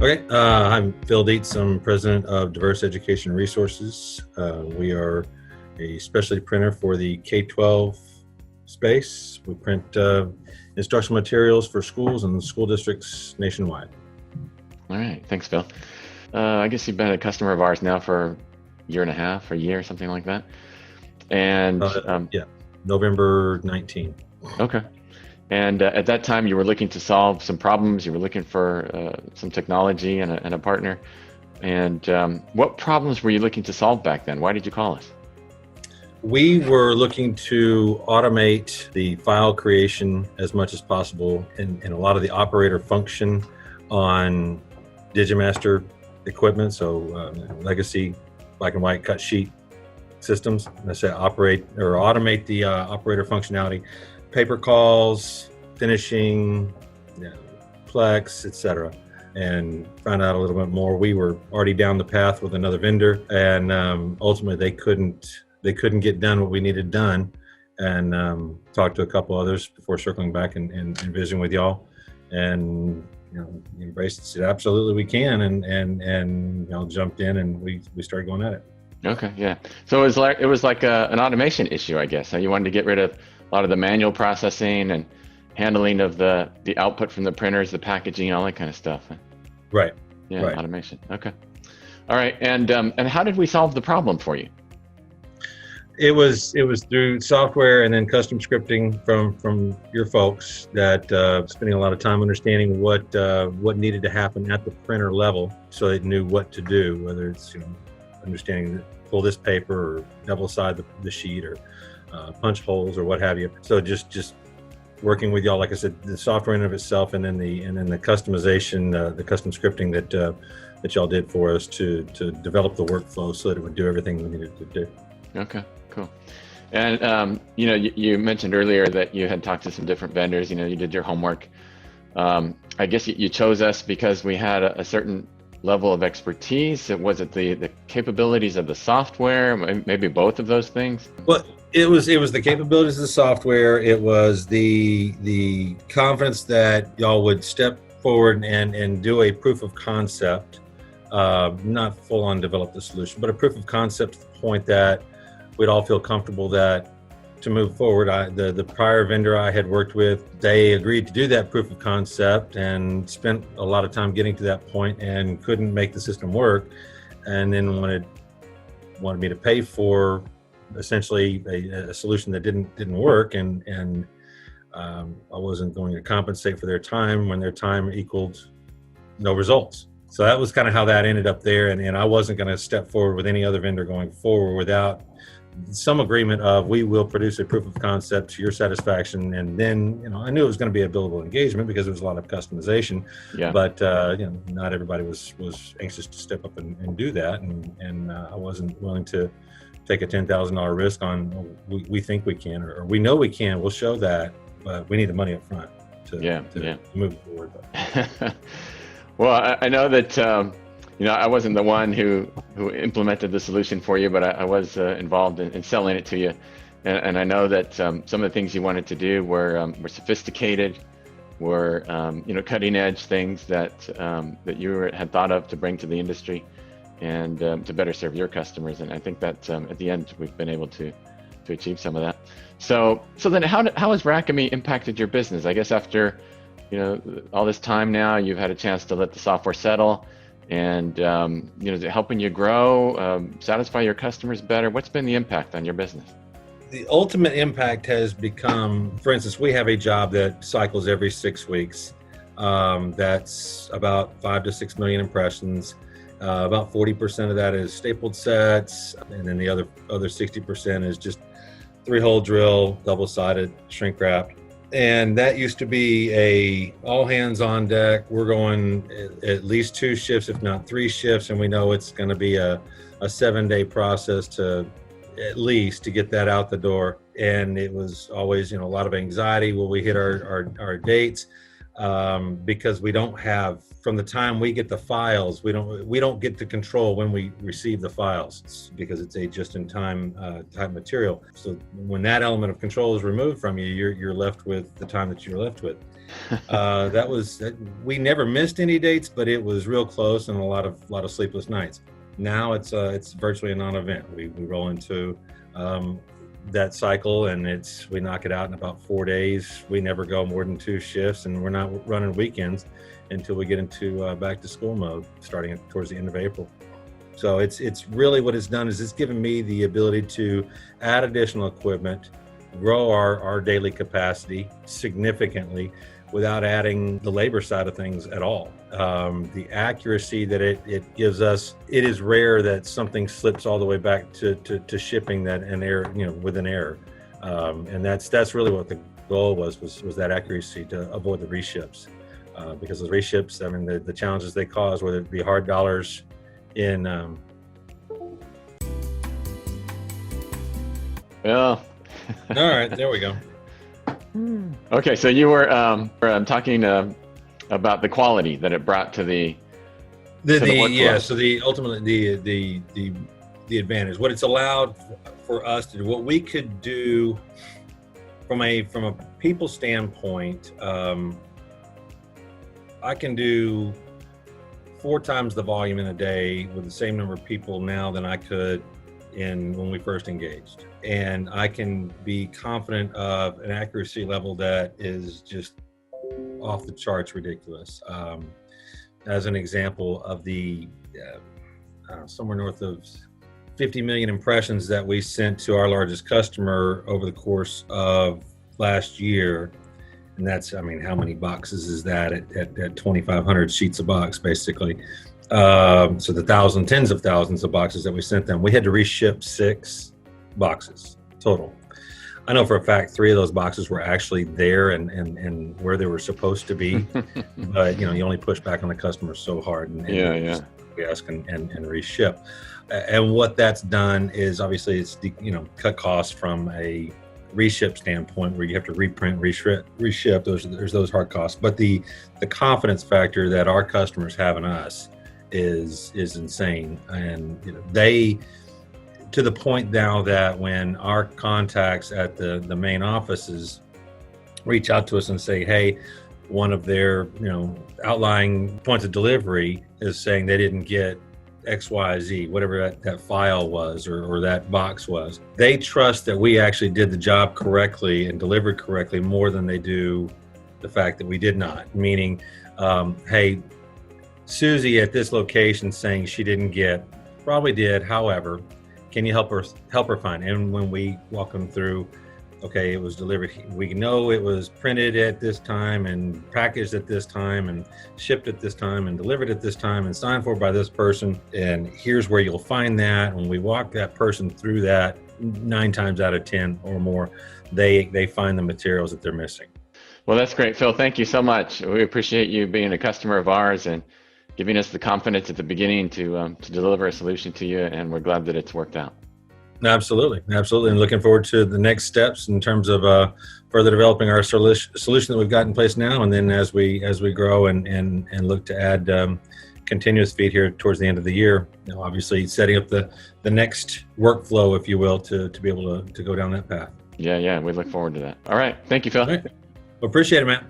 Okay, I'm Phil Dietz. I'm president of Diverse Education Resources. We are a specialty printer for the K-12 space. We print instructional materials for schools and school districts nationwide. All right, thanks, Phil. I guess you've been a customer of ours now for a year and a half, or a year, something like that. And yeah, November 19. Okay. And at that time, you were looking to solve some problems. You were looking for some technology and a partner. And what problems were you looking to solve back then? Why did you call us? We were looking to automate the file creation as much as possible and a lot of the operator function on Digimaster equipment, so legacy black and white cut sheet systems. Let's say automate the operator functionality, paper calls, finishing, Plex, etc. And found out a little bit more. We were already down the path with another vendor, and ultimately they couldn't get done what we needed done. And talked to a couple others before circling back and visiting with y'all, and embraced it. Said absolutely we can, and jumped in and we started going at it. Okay, yeah. So it was like an automation issue, I guess. You wanted to get rid of a lot of the manual processing and handling of the output from the printers, the packaging, all that kind of stuff. Right. Yeah, right. Automation. Okay. All right. And how did we solve the problem for you? It was through software and then custom scripting from your folks that spending a lot of time understanding what needed to happen at the printer level, so they knew what to do, whether it's understanding pull this paper or double side the sheet or punch holes or what have you. So just working with y'all, like I said, the software in of itself, and then the customization, the custom scripting that y'all did for us to develop the workflow so that it would do everything we needed to do. Okay, cool. And you mentioned earlier that you had talked to some different vendors. You did your homework. I guess you chose us because we had a certain level of expertise. Was it the capabilities of the software? Maybe both of those things? Well, it was the capabilities of the software. It was the confidence that y'all would step forward and do a proof of concept, not full on develop the solution, but a proof of concept to the point that we'd all feel comfortable that to move forward. The prior vendor I had worked with, they agreed to do that proof of concept and spent a lot of time getting to that point and couldn't make the system work, and then wanted me to pay for essentially a solution that didn't work, and I wasn't going to compensate for their time when their time equaled no results. So that was kind of how that ended up there, and I wasn't going to step forward with any other vendor going forward without some agreement of we will produce a proof of concept to your satisfaction. And then I knew it was going to be a billable engagement because there was a lot of customization. Yeah. But not everybody was anxious to step up and do that, and I wasn't willing to take a $10,000 risk on we think we can, or we know we can. We'll show that, but we need the money up front to move forward. Well, I know that I wasn't the one who implemented the solution for you, but I was involved in selling it to you, and I know that some of the things you wanted to do were sophisticated, were cutting edge things that you had thought of to bring to the industry, and to better serve your customers. And I think that at the end we've been able to achieve some of that. So then how has Racami impacted your business? I guess after all this time now, you've had a chance to let the software settle, and is it helping you grow, satisfy your customers better? What's been the impact on your business? The ultimate impact has become, for instance, we have a job that cycles every 6 weeks. That's about 5 to 6 million impressions. About 40% of that is stapled sets, and then the other 60% is just 3-hole drill, double-sided, shrink wrap. And that used to be a all hands on deck. We're going at least 2 shifts, if not 3 shifts, and we know it's going to be a 7-day process to at least to get that out the door. And it was always a lot of anxiety. Will we hit our dates? because we don't have, from the time we get the files, we don't get to control when we receive the files, because it's a just-in-time type material. So when that element of control is removed from you, you're left with the time that you're left with. We never missed any dates, but it was real close and a lot of sleepless nights. Now it's virtually a non-event. We roll into that cycle, and we knock it out in about 4 days. We never go more than 2 shifts, and we're not running weekends until we get into back to school mode, starting towards the end of April. So it's really, what it's done is it's given me the ability to add additional equipment, grow our daily capacity significantly without adding the labor side of things at all. The accuracy that it gives us, it is rare that something slips all the way back to shipping that an error, with an error. And that's really what the goal was that accuracy, to avoid the reships. Because the reships, I mean, the challenges they cause, whether it be hard dollars in... Well... All right, there we go. Okay, so you were talking about the quality that it brought to the workflow. Yeah. So ultimately the advantage, what it's allowed for us to do, what we could do from a people standpoint. I can do 4 times the volume in a day with the same number of people now than I could when we first engaged. And I can be confident of an accuracy level that is just off the charts ridiculous. As an example of the somewhere north of 50 million impressions that we sent to our largest customer over the course of last year. And that's, I mean, how many boxes is that at 2,500 sheets a box, basically. So the tens of thousands of boxes that we sent them, we had to reship 6 boxes total. I know for a fact 3 of those boxes were actually there and where they were supposed to be, but you only push back on the customer so hard and we ask and reship. And what that's done is obviously it's cut costs from a reship standpoint, where you have to reprint, reship. There's those hard costs, but the confidence factor that our customers have in us is insane, and they, to the point now that when our contacts at the main offices reach out to us and say, hey, one of their outlying points of delivery is saying they didn't get XYZ, whatever that file was or that box was, they trust that we actually did the job correctly and delivered correctly more than they do the fact that we did not. Meaning, hey, Susie at this location saying she didn't get, probably did, however, can you help her find? And when we walk them through, okay, it was delivered, we know it was printed at this time and packaged at this time and shipped at this time and delivered at this time and signed for by this person, and here's where you'll find that. When we walk that person through that, 9 times out of 10 or more, they find the materials that they're missing. Well, that's great, Phil. Thank you so much. We appreciate you being a customer of ours and giving us the confidence at the beginning to deliver a solution to you, and we're glad that it's worked out. Absolutely, and looking forward to the next steps in terms of further developing our solution that we've got in place now, and then as we grow and look to add continuous feed here towards the end of the year, obviously setting up the next workflow, if you will, to be able to go down that path. Yeah, we look forward to that. All right, thank you, Phil. All right. Well, appreciate it, Matt.